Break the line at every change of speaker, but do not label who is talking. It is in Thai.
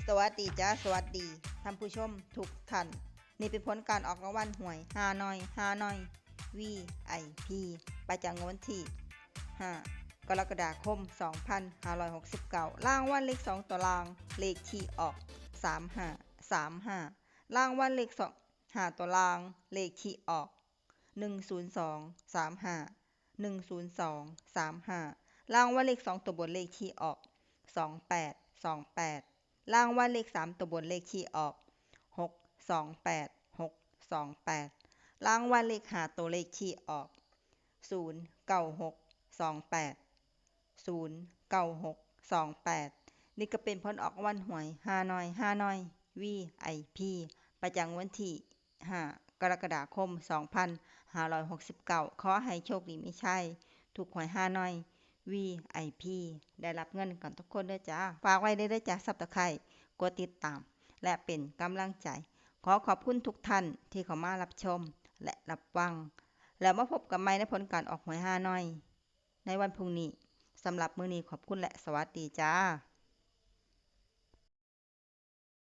สวัสดีจ้าสวัสดีท่านผู้ชมทุกท่านนี่เป็นผลการออกรางวัลหวยฮานอย VIP ประจำวันที่5 กรกฎาคม 2569รางวัลเลข2ตัวรางเลขที่ออก35รางวัลเลข5ตัวรางเลขที่ออก10235รางวัลเลข2ตัวบนเลขที่ออก28รางวัลเลข3ตัวบนเลขที่ออก628รางวัลเลข5ตัวเลขที่ออก09628นี่ก็เป็นผลออกรางวัลหวยฮานอย VIP ประจำวันที่5 กรกฎาคม 2569ขอให้โชคดีมีชัยถูกหวยฮานอย VIP ได้รับเงินกันทุกคนด้วยจ้าฝากไว้ได้จ้าSubscribeกดติดตามและเป็นกำลังใจขอบคุณทุกท่านที่เข้ามารับชมและรับฟังแล้วมาพบกันใหม่ในผลการออกหวยฮานอยในวันพรุ่งนี้สำหรับมื้อนี้ขอบคุณและสวัสดีจ้า